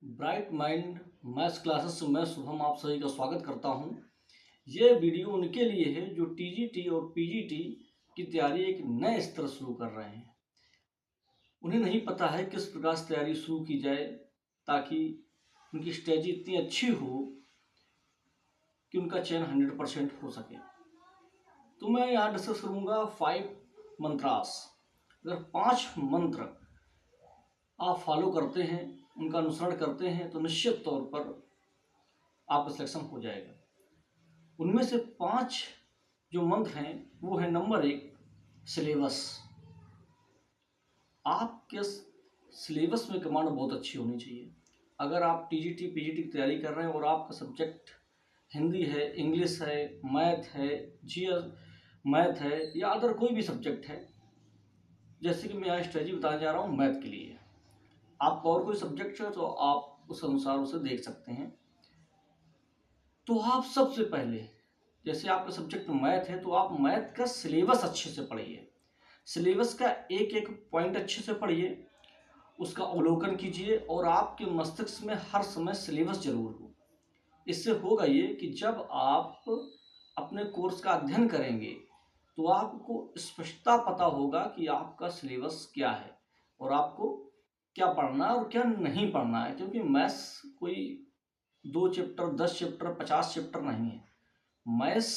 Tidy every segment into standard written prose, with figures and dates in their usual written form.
Bright mind maths classes में मैं शुभम आप सभी का स्वागत करता हूं। ये वीडियो उनके लिए है जो टीजीटी और पीजीटी की तैयारी एक नए स्तर शुरू कर रहे हैं। उन्हें नहीं पता है किस प्रकार से तैयारी शुरू की जाए ताकि उनकी स्ट्रेटजी इतनी अच्छी हो कि उनका चयन 100% हो सके। तो मैं यहाँ डिस्कस करूँगा 5 मंत्रास। अगर 5 मंत्र आप फॉलो करते हैं, उनका अनुसरण करते हैं तो निश्चित तौर पर आपका सिलेक्शन हो जाएगा। उनमें से 5 जो मंत्र हैं वो है नंबर 1 सिलेबस। आपके सिलेबस में कमांड बहुत अच्छी होनी चाहिए। अगर आप टीजीटी पीजीटी की तैयारी कर रहे हैं और आपका सब्जेक्ट हिंदी है, इंग्लिश है, मैथ है, जीएस मैथ है या अदर कोई भी सब्जेक्ट है, जैसे कि मैं यहाँ स्ट्रेटजी बताने जा रहा हूँ मैथ के लिए, आपका और कोई सब्जेक्ट है तो आप उस अनुसार उसे देख सकते हैं। तो आप सबसे पहले, जैसे आपका सब्जेक्ट मैथ है तो आप मैथ का सिलेबस अच्छे से पढ़िए। सिलेबस का एक एक पॉइंट अच्छे से पढ़िए, उसका अवलोकन कीजिए और आपके मस्तिष्क में हर समय सिलेबस जरूर हो। इससे होगा ये कि जब आप अपने कोर्स का अध्ययन करेंगे तो आपको स्पष्टता पता होगा कि आपका सिलेबस क्या है और आपको क्या पढ़ना है और क्या नहीं पढ़ना है। क्योंकि मैथ्स कोई 2 चैप्टर, 10 चैप्टर, 50 चैप्टर नहीं है। मैथ्स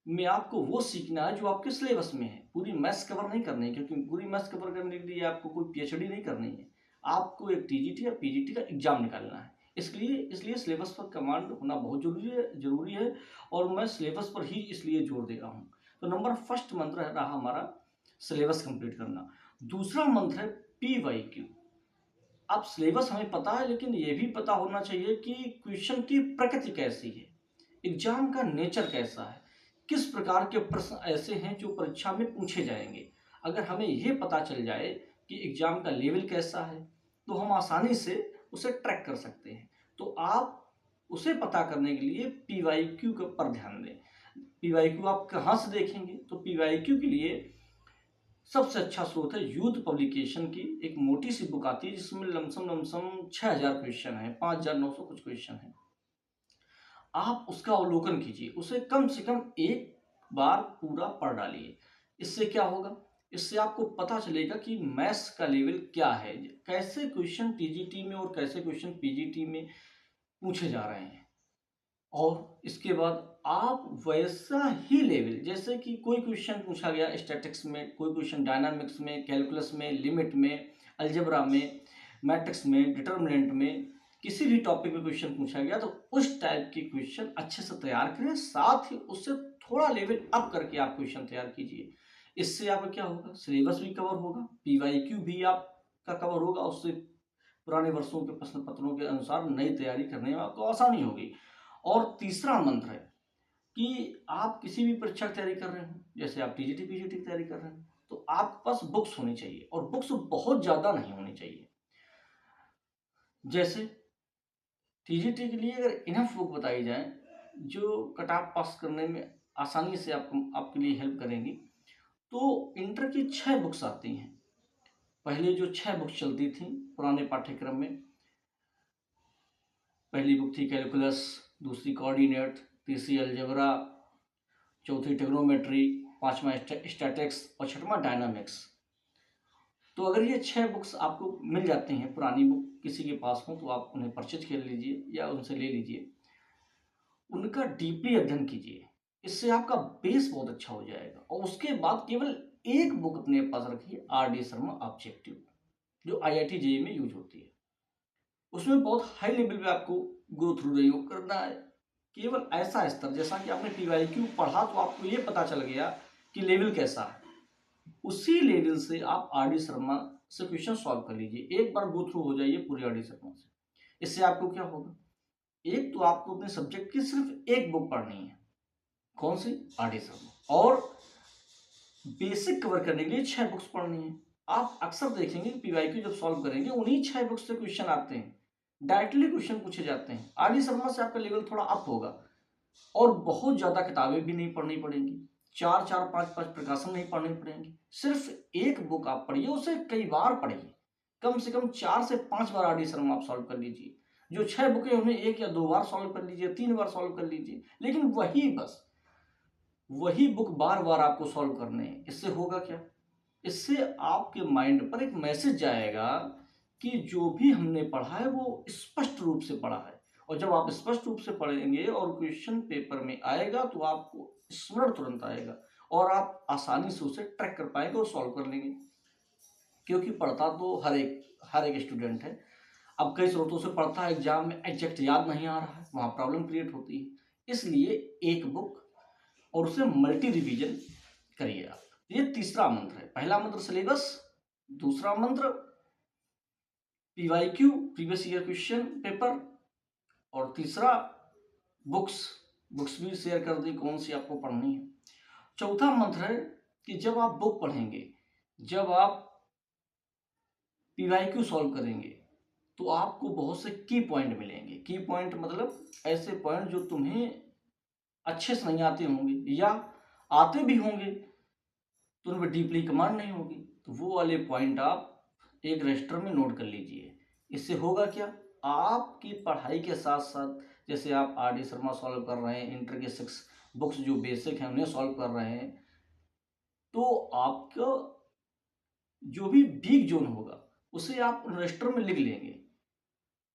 में आपको वो सीखना है जो आपके सिलेबस में है। पूरी मैथ्स कवर नहीं करनी है, क्योंकि पूरी मैथ्स कवर करने के लिए आपको कोई पीएचडी नहीं करनी है। आपको एक टीजीटी या पीजीटी का एग्जाम निकालना है। इसलिए सिलेबस पर कमांड होना बहुत जरूरी है और मैं सिलेबस पर ही इसलिए जोर दे रहा हूँ। तो नंबर फर्स्ट मंत्र रहा हमारा सिलेबस कंप्लीट करना। दूसरा मंत्र है PYQ। अब सिलेबस हमें पता है, लेकिन ये भी पता होना चाहिए कि क्वेश्चन की प्रकृति कैसी है, एग्जाम का नेचर कैसा है, किस प्रकार के प्रश्न ऐसे हैं जो परीक्षा में पूछे जाएंगे। अगर हमें ये पता चल जाए कि एग्जाम का लेवल कैसा है तो हम आसानी से उसे ट्रैक कर सकते हैं। तो आप उसे पता करने के लिए PYQ पर ध्यान दें। PYQ आप कहाँ से देखेंगे? तो PYQ के लिए सबसे अच्छा स्रोत है यूथ पब्लिकेशन की एक मोटी सी बुक आती है जिसमें लमसम 6000 क्वेश्चन है, 5900 कुछ क्वेश्चन है। आप उसका अवलोकन कीजिए, उसे कम से कम एक बार पूरा पढ़ डालिए। इससे क्या होगा? इससे आपको पता चलेगा कि मैथ्स का लेवल क्या है, कैसे क्वेश्चन टीजीटी में और कैसे क्वेश्चन पीजीटी में पूछे जा रहे हैं। और इसके बाद आप वैसा ही लेवल, जैसे कि कोई क्वेश्चन पूछा गया स्टैटिक्स में, कोई क्वेश्चन डायनामिक्स में, कैलकुलस में, लिमिट में, अलजेब्रा में, मैट्रिक्स में, डिटर्मिनेंट में, किसी भी टॉपिक में क्वेश्चन पूछा गया तो उस टाइप के क्वेश्चन अच्छे से तैयार करें। साथ ही उससे थोड़ा लेवल अप करके आप क्वेश्चन तैयार कीजिए। इससे आपका क्या होगा? सिलेबस भी कवर होगा, PYQ भी आपका कवर होगा। उससे पुराने वर्षों के प्रश्न पत्रों के अनुसार नई तैयारी करने में आपको आसानी होगी। और तीसरा मंत्र है कि आप किसी भी परीक्षा की तैयारी कर रहे हैं, जैसे आप टीजीटी पीजीटी की तैयारी कर रहे हैं, तो आपके पास बुक्स होनी चाहिए और बुक्स बहुत ज़्यादा नहीं होनी चाहिए। जैसे टीजीटी के लिए अगर इनफ बुक बताई जाए जो कट ऑफ पास करने में आसानी से आपके लिए हेल्प करेंगी, तो इंटर की 6 बुक्स आती हैं। पहले जो 6 बुक्स चलती थी पुराने पाठ्यक्रम में, पहली बुक थी कैलकुलस, दूसरी कोऑर्डिनेट, तीसरी अलजेब्रा, चौथी ट्रिग्नोमेट्री, पांचवा स्टैटिक्स और छठवां डायनामिक्स। तो अगर ये 6 बुक्स आपको मिल जाती हैं, पुरानी बुक किसी के पास हो, तो आप उन्हें परचेज कर लीजिए या उनसे ले लीजिए, उनका डीपली अध्ययन कीजिए। इससे आपका बेस बहुत अच्छा हो जाएगा। और उसके बाद केवल एक बुक अपने पास रखिए, RD शर्मा ऑब्जेक्टिव, जो IIT JEE में यूज होती है। उसमें बहुत हाई लेवल पे आपको ग्रो थ्रू योग करना है। केवल ऐसा स्तर, जैसा कि आपने PYQ पढ़ा तो आपको ये पता चल गया कि लेवल कैसा है, उसी लेवल से आप RD शर्मा से क्वेश्चन सॉल्व कर लीजिए। एक बार गो थ्रू हो जाइए पूरी RD शर्मा से। इससे आपको क्या होगा? एक तो आपको अपने सब्जेक्ट की सिर्फ एक बुक पढ़नी है, कौन सी? RD शर्मा। और बेसिक कवर करने के लिए 6 बुक्स पढ़नी है। आप अक्सर देखेंगे PYQ जब सॉल्व करेंगे उन्हीं 6 बुक्स से क्वेश्चन आते हैं, डायरेक्टली क्वेश्चन पूछे जाते हैं। RD शर्मा से आपका लेवल थोड़ा अप होगा और बहुत ज्यादा किताबें भी नहीं पढ़नी पड़ेंगी, 4-4, 5-5 प्रकाशन नहीं पढ़ने पड़ेंगे। सिर्फ एक बुक आप पढ़िए, उसे कई बार पढ़िए, कम से कम 4 से 5 बार आर डी शर्मा आप सॉल्व कर लीजिए। जो 6 बुकें उन्हें 1 या 2 बार सॉल्व कर लीजिए, 3 बार सॉल्व कर लीजिए, लेकिन वही बुक बार बार आपको सॉल्व करने हैं। इससे होगा क्या? इससे आपके माइंड पर एक मैसेज जाएगा कि जो भी हमने पढ़ा है वो स्पष्ट रूप से पढ़ा है, और जब आप स्पष्ट रूप से पढ़ेंगे और क्वेश्चन पेपर में आएगा तो आपको स्मरण तुरंत आएगा और आप आसानी से उसे ट्रैक कर पाएंगे और सॉल्व कर लेंगे। क्योंकि पढ़ता तो हर एक स्टूडेंट है। अब कई स्रोतों से पढ़ता है, एग्जाम में एग्जैक्ट याद नहीं आ रहा है, वहाँ प्रॉब्लम क्रिएट होती है। इसलिए एक बुक और उसे मल्टी रिवीजन करिए आप। ये तीसरा मंत्र है। पहला मंत्र सिलेबस, दूसरा मंत्र PYQ previous year question paper, और तीसरा बुक्स भी शेयर कर दी कौन सी आपको पढ़नी है। चौथा मंत्र है कि जब आप बुक पढ़ेंगे, जब आप पीवाईक्यू सॉल्व करेंगे, तो आपको बहुत से की पॉइंट मिलेंगे। की पॉइंट मतलब ऐसे पॉइंट जो तुम्हें अच्छे से नहीं आते होंगे या आते भी होंगे तो उन पर डीपली कमांड नहीं होगी, तो वो वाले पॉइंट आप एक रजिस्टर में नोट कर लीजिए। इससे होगा क्या? आपकी पढ़ाई के साथ साथ जैसे आप आर डी शर्मा सॉल्व कर रहे हैं, इंटर के 6 बुक्स जो बेसिक हैं उन्हें सॉल्व कर रहे हैं, तो आपका जो भी वीक जोन होगा उसे आप रजिस्टर में लिख लेंगे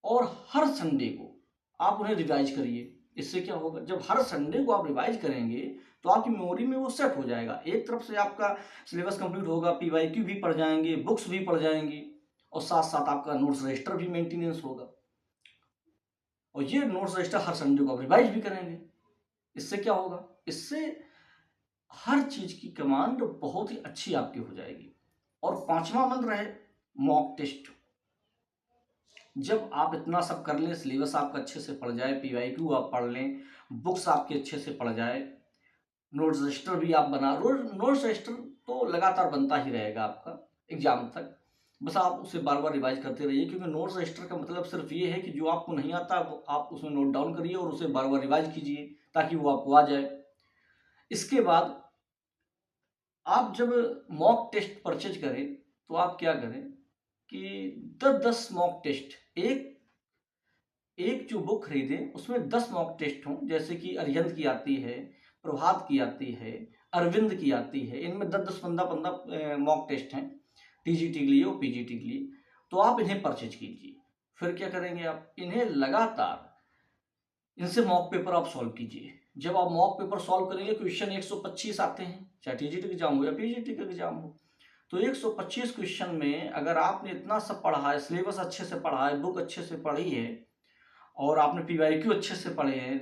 और हर संडे को आप उन्हें रिवाइज करिए। इससे क्या होगा? जब हर संडे को आप रिवाइज करेंगे तो आपकी मेमोरी में वो सेट हो जाएगा। एक तरफ से आपका सिलेबस कंप्लीट होगा, पीवाईक्यू भी पढ़ जाएंगे, बुक्स भी पढ़ जाएंगी, और साथ साथ आपका नोट्स रजिस्टर भी मेंटेनेंस होगा। और ये नोट्स रजिस्टर हर संडे को आप रिवाइज भी करेंगे। इससे क्या होगा? इससे हर चीज की कमांड बहुत ही अच्छी आपकी हो जाएगी। और पांचवा मंत्र है मॉक टेस्ट। जब आप इतना सब कर लें, सिलेबस आपका अच्छे से पढ़ जाए, पीवाईक्यू आप पढ़ लें, बुक्स आपके अच्छे से पढ़ जाए, नोट्स रजिस्टर भी आप बना, रोज नोट्स रजिस्टर तो लगातार बनता ही रहेगा आपका एग्जाम तक, बस आप उसे बार बार रिवाइज करते रहिए। क्योंकि नोट्स रजिस्टर का मतलब सिर्फ ये है कि जो आपको नहीं आता वो आप उसमें नोट डाउन करिए और उसे बार बार रिवाइज कीजिए ताकि वो आपको आ जाए। इसके बाद आप जब मॉक टेस्ट परचेज करें तो आप क्या करें कि 10-10 मॉक टेस्ट, एक जो बुक खरीदें उसमें 10 मॉक टेस्ट हों। जैसे कि अरिहंत की आती है, प्रभात की आती है, अरविंद की आती है, इनमें 10-10 15-15 मॉक टेस्ट हैं टीजीटी के लिए और पीजीटी के लिए। तो आप इन्हें परचेज कीजिए। फिर क्या करेंगे? आप इन्हें लगातार इनसे मॉक पेपर आप सॉल्व कीजिए। जब आप मॉक पेपर सॉल्व करेंगे, क्वेश्चन 125 आते हैं, चाहे टीजीटी एग्जाम हो या पीजीटी का एग्जाम हो, तो 125 क्वेश्चन में अगर आपने इतना सब पढ़ा है, सिलेबस अच्छे से पढ़ा है, बुक अच्छे से पढ़ी है और आपने पीवाईक्यू अच्छे से पढ़े हैं,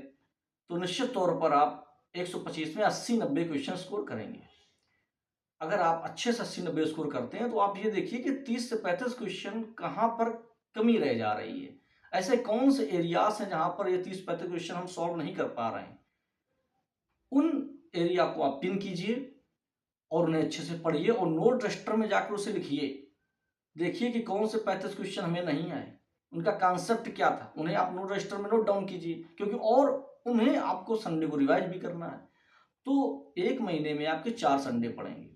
तो निश्चित तौर पर आप 125 में 80-90 क्वेश्चन स्कोर करेंगे। अगर आप अच्छे से 80-90 स्कोर करते हैं तो आप ये देखिए कि 30 से 35 क्वेश्चन कहाँ पर कमी रह जा रही है। ऐसे कौन से एरियाज हैं जहां पर ये 30-35 क्वेश्चन हम सॉल्व नहीं कर पा रहे हैं, उन एरिया को आप पिन कीजिए और उन्हें अच्छे से पढ़िए और नोट रजिस्टर में जाकर उसे लिखिए। देखिए कि कौन से 35 क्वेश्चन हमें नहीं आए, उनका कॉन्सेप्ट क्या था, उन्हें आप नोट रजिस्टर में नोट डाउन कीजिए, क्योंकि और उन्हें आपको संडे को रिवाइज भी करना है। तो एक महीने में आपके 4 संडे पड़ेंगे,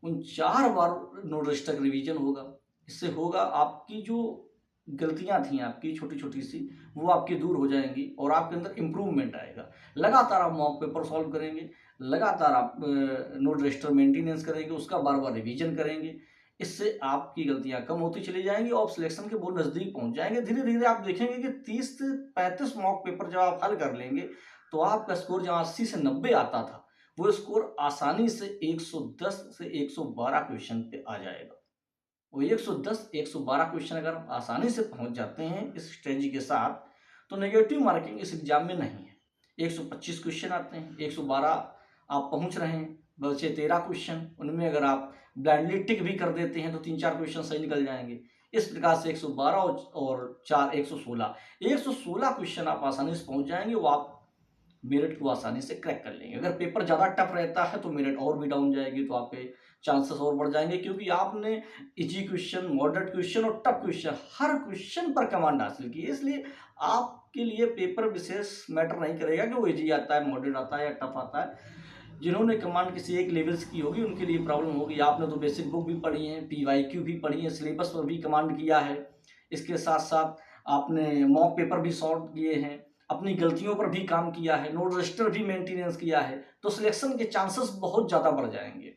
उन 4 बार नोट रजिस्टर रिवीजन होगा। इससे होगा आपकी जो गलतियां थी आपकी छोटी छोटी सी, वो आपकी दूर हो जाएंगी और आपके अंदर इम्प्रूवमेंट आएगा। लगातार आप मॉक पेपर सॉल्व करेंगे, लगातार आप नोट रजिस्टर मेंटेनेंस करेंगे, उसका बार बार रिवीजन करेंगे। इससे आपकी गलतियां कम होती चली जाएंगी और सिलेक्शन के बहुत नजदीक पहुंच जाएंगे। धीरे धीरे आप देखेंगे कि 30 से 35 मॉक पेपर जब आप हल कर लेंगे तो आपका स्कोर जहां 80 से 90 आता था, वो स्कोर आसानी से 110 से 112 क्वेश्चन पे आ जाएगा। वो 110-112 क्वेश्चन अगर आप आसानी से पहुंच जाते हैं इस स्ट्रेटजी के साथ, तो नेगेटिव मार्किंग इस एग्जाम में नहीं है। 125 क्वेश्चन आते हैं, 112 आप पहुंच रहे हैं, बचे 13 क्वेश्चन, उनमें अगर आप ब्लाइंडली टिक भी कर देते हैं तो 3-4 क्वेश्चन सही निकल जाएंगे। इस प्रकार से 112 और 4 116 क्वेश्चन आप आसानी से पहुंच जाएंगे। वो आप मेरिट को आसानी से क्रैक कर लेंगे। अगर पेपर ज़्यादा टफ रहता है तो मेरिट और भी डाउन जाएगी, तो आपके चांसेस और बढ़ जाएंगे, क्योंकि आपने इजी क्वेश्चन, मॉडरेट क्वेश्चन और टफ क्वेश्चन हर क्वेश्चन पर कमांड हासिल की है। इसलिए आपके लिए पेपर विशेष मैटर नहीं करेगा कि वो इजी आता है, मॉडरेट आता है या टफ आता है। जिन्होंने कमांड किसी एक लेवल से की होगी उनके लिए प्रॉब्लम होगी। आपने तो बेसिक बुक भी पढ़ी है, PYQ भी पढ़ी है, सिलेबस पर भी कमांड किया है, इसके साथ साथ आपने मॉक पेपर भी सॉल्व किए हैं, अपनी गलतियों पर भी काम किया है, नोट रजिस्टर भी मेंटेनेंस किया है, तो सिलेक्शन के चांसेस बहुत ज़्यादा बढ़ जाएंगे।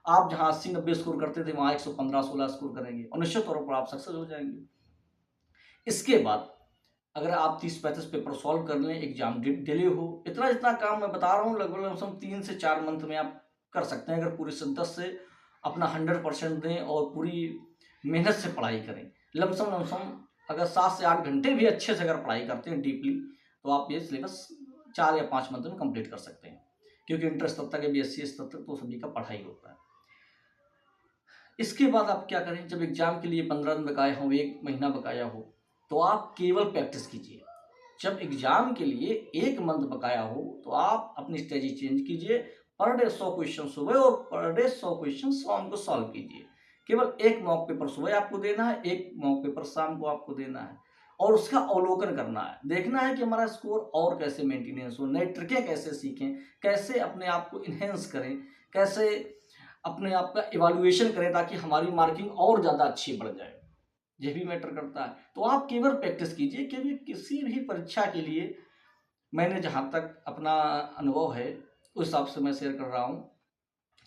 आप जहाँ 80-90 स्कोर करते थे वहाँ 115-16 स्कोर करेंगे और निश्चित तौर पर आप सक्सेस हो जाएंगे। इसके बाद अगर आप 30-35 पेपर सॉल्व कर लें, एग्जाम डिले हो, इतना जितना काम मैं बता रहा हूँ लगभग 3 से 4 मंथ में आप कर सकते हैं, अगर पूरी शिद्दत से अपना 100% दें और पूरी मेहनत से पढ़ाई करें। लमसम अगर 7 से 8 घंटे भी अच्छे से अगर पढ़ाई करते हैं डीपली, तो आप ये सिलेबस 4 या 5 मंथ में कंप्लीट कर सकते हैं, क्योंकि इंटर स्तर तक या BSc स्तर तक तो सभी का पढ़ाई होता है। इसके बाद आप क्या करें, जब एग्जाम के लिए 15 दिन बकाया हो, 1 महीना बकाया हो, तो आप केवल प्रैक्टिस कीजिए। जब एग्जाम के लिए 1 मंथ बकाया हो तो आप अपनी स्ट्रेटजी चेंज कीजिए, पर डे 100 क्वेश्चन सुबह और पर डे 100 क्वेश्चन शाम को सॉल्व कीजिए। केवल 1 मॉक पेपर सुबह आपको देना है, 1 मॉक पेपर शाम को आपको देना है, और उसका अवलोकन करना है, देखना है कि हमारा स्कोर और कैसे मेंटेनेंस हो, नए ट्रिकें कैसे सीखें, कैसे अपने आप को इन्हेंस करें, कैसे अपने आप का इवैल्यूएशन करें ताकि हमारी मार्किंग और ज़्यादा अच्छी बढ़ जाए, ये भी मैटर करता है। तो आप केवल प्रैक्टिस कीजिए, क्योंकि किसी भी परीक्षा के लिए मैंने जहाँ तक अपना अनुभव है उस हिसाब से मैं शेयर कर रहा हूँ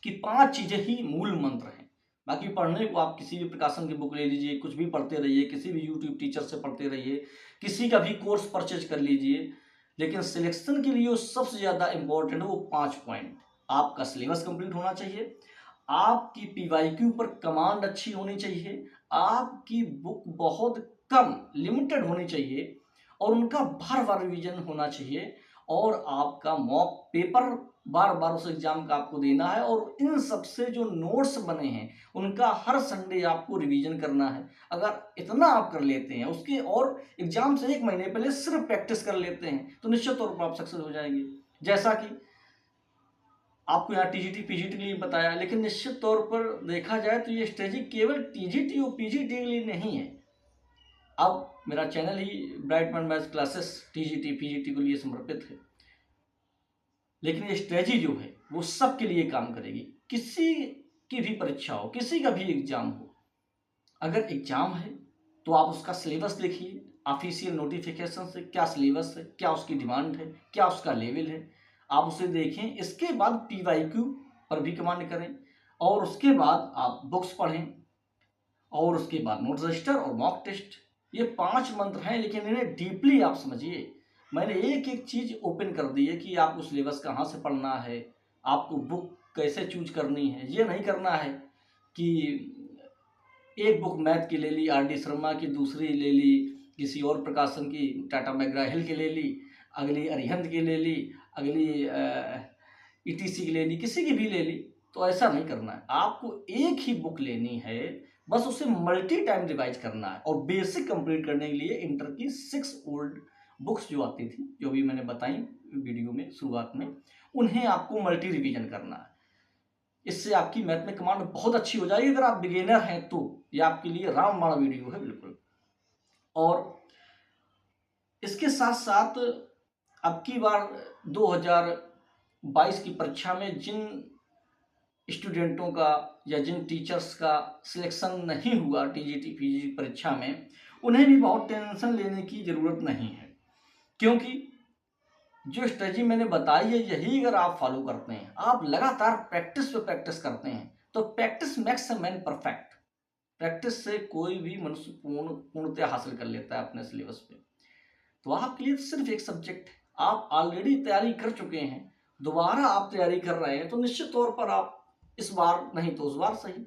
कि 5 चीज़ें ही मूल मंत्र हैं। बाकी पढ़ने को आप किसी भी प्रकाशन की बुक ले लीजिए, कुछ भी पढ़ते रहिए, किसी भी यूट्यूब टीचर से पढ़ते रहिए, किसी का भी कोर्स परचेज कर लीजिए, लेकिन सिलेक्शन के लिए सबसे ज़्यादा इंपॉर्टेंट है वो 5 पॉइंट। आपका सिलेबस कंप्लीट होना चाहिए, आपकी PYQ पर कमांड अच्छी होनी चाहिए, आपकी बुक बहुत कम लिमिटेड होनी चाहिए और उनका बार बार रिवीजन होना चाहिए, और आपका मॉक पेपर बार बार उस एग्जाम का आपको देना है, और इन सबसे जो नोट्स बने हैं उनका हर संडे आपको रिवीजन करना है। अगर इतना आप कर लेते हैं उसके, और एग्जाम से 1 महीने पहले सिर्फ प्रैक्टिस कर लेते हैं, तो निश्चित तौर पर आप सक्सेस हो जाएंगे। जैसा कि आपको यहाँ TGT PGT के लिए बताया, लेकिन निश्चित तौर पर देखा जाए तो ये स्ट्रेटजी केवल TGT और PGT के लिए नहीं है। अब मेरा चैनल ही bright mind maths classes TGT PGT के लिए समर्पित है, लेकिन ये स्ट्रेटजी जो है वो सबके लिए काम करेगी। किसी की भी परीक्षा हो, किसी का भी एग्जाम हो, अगर एग्जाम है तो आप उसका सिलेबस देखिए, ऑफिशियल नोटिफिकेशन से क्या सिलेबस है, क्या उसकी डिमांड है, क्या उसका लेवल है, आप उसे देखें। इसके बाद PYQ पर भी कमांड करें, और उसके बाद आप बुक्स पढ़ें, और उसके बाद नोट रजिस्टर और मॉक टेस्ट। ये 5 मंत्र हैं, लेकिन इन्हें डीपली आप समझिए। मैंने एक एक चीज़ ओपन कर दी है कि आपको सिलेबस कहाँ से पढ़ना है, आपको बुक कैसे चूज करनी है। ये नहीं करना है कि एक बुक मैथ की ले ली RD शर्मा की, दूसरी ले ली किसी और प्रकाशन की टाटा मैकग्रा-हिल की ले ली, अगली अरिहंत की ले ली, अगली ETC की ले ली, किसी की भी ले ली। तो ऐसा नहीं करना है, आपको एक ही बुक लेनी है, बस उसे मल्टी टाइम रिवाइज करना है। और बेसिक कंप्लीट करने के लिए इंटर की 6 ओल्ड बुक्स जो आती थी, जो भी मैंने बताई वीडियो में शुरुआत में, उन्हें आपको मल्टी रिवीजन करना है। इससे आपकी मैथ में कमांड बहुत अच्छी हो जाएगी। अगर आप बिगिनर हैं तो ये आपके लिए रामबाण वीडियो है बिल्कुल। और इसके साथ साथ अब की बार 2022 की परीक्षा में जिन स्टूडेंटों का या जिन टीचर्स का सिलेक्शन नहीं हुआ TGT PGT परीक्षा में, उन्हें भी बहुत टेंशन लेने की ज़रूरत नहीं है, क्योंकि जो स्ट्रेटजी मैंने बताई है यही अगर आप फॉलो करते हैं, आप लगातार प्रैक्टिस पे प्रैक्टिस करते हैं, तो practice makes a man perfect. Practice से कोई भी मनुष्य पूर्णतया हासिल कर लेता है अपने सिलेबस पे। तो आपके लिए सिर्फ एक सब्जेक्ट है, आप ऑलरेडी तैयारी कर चुके हैं, दोबारा आप तैयारी कर रहे हैं, तो निश्चित तौर पर आप इस बार नहीं तो उस बार सही,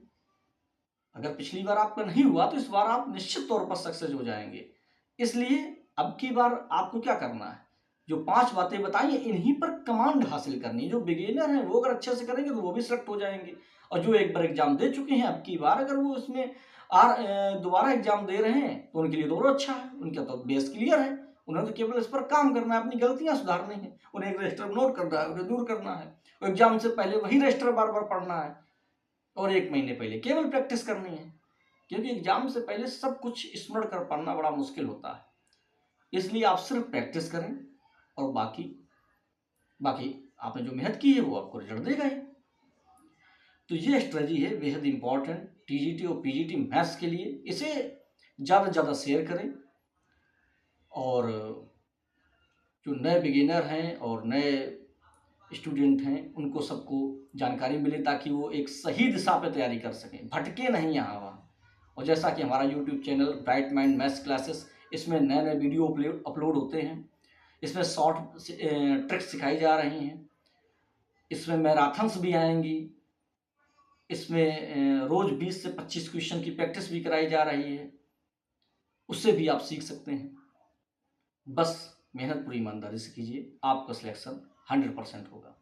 अगर पिछली बार आपका नहीं हुआ तो इस बार आप निश्चित तौर पर सक्सेस हो जाएंगे। इसलिए अब की बार आपको क्या करना है, जो 5 बातें बताई हैं इन्हीं पर कमांड हासिल करनी है। जो बिगिनर हैं वो अगर अच्छे से करेंगे तो वो भी सिलेक्ट हो जाएंगे, और जो एक बार एग्जाम दे चुके हैं अब की बार अगर वो इसमें दोबारा एग्जाम दे रहे हैं तो उनके लिए तो और अच्छा है, उनका तो बेस क्लियर है। उन्हें तो केवल इस पर काम करना है, अपनी गलतियां सुधारनी है, उन्हें एक रजिस्टर नोट करना है, उन्हें दूर करना है, एग्जाम से पहले वही रजिस्टर बार बार पढ़ना है, और 1 महीने पहले केवल प्रैक्टिस करनी है, क्योंकि एग्जाम से पहले सब कुछ स्मरण कर पाना बड़ा मुश्किल होता है। इसलिए आप सिर्फ प्रैक्टिस करें, और बाकी आपने जो मेहनत की है वो आपको रिजल्ट देगा ही। तो ये स्ट्रेटजी है बेहद इंपॉर्टेंट टीजीटी और पीजीटी मैथ्स के लिए। इसे ज़्यादा से ज़्यादा शेयर करें और जो नए बिगिनर हैं और नए स्टूडेंट हैं उनको सबको जानकारी मिले ताकि वो एक सही दिशा पे तैयारी कर सकें, भटके नहीं यहाँ वहाँ। और जैसा कि हमारा YouTube channel bright mind maths classes, इसमें नए नए वीडियो अपलोड होते हैं, इसमें शॉर्ट ट्रिक्स सिखाई जा रही हैं, इसमें मैराथन्स भी आएंगी, इसमें रोज़ 20 से 25 क्वेश्चन की प्रैक्टिस भी कराई जा रही है, उससे भी आप सीख सकते हैं। बस मेहनत पूरी ईमानदारी से कीजिए, आपका सिलेक्शन 100% होगा।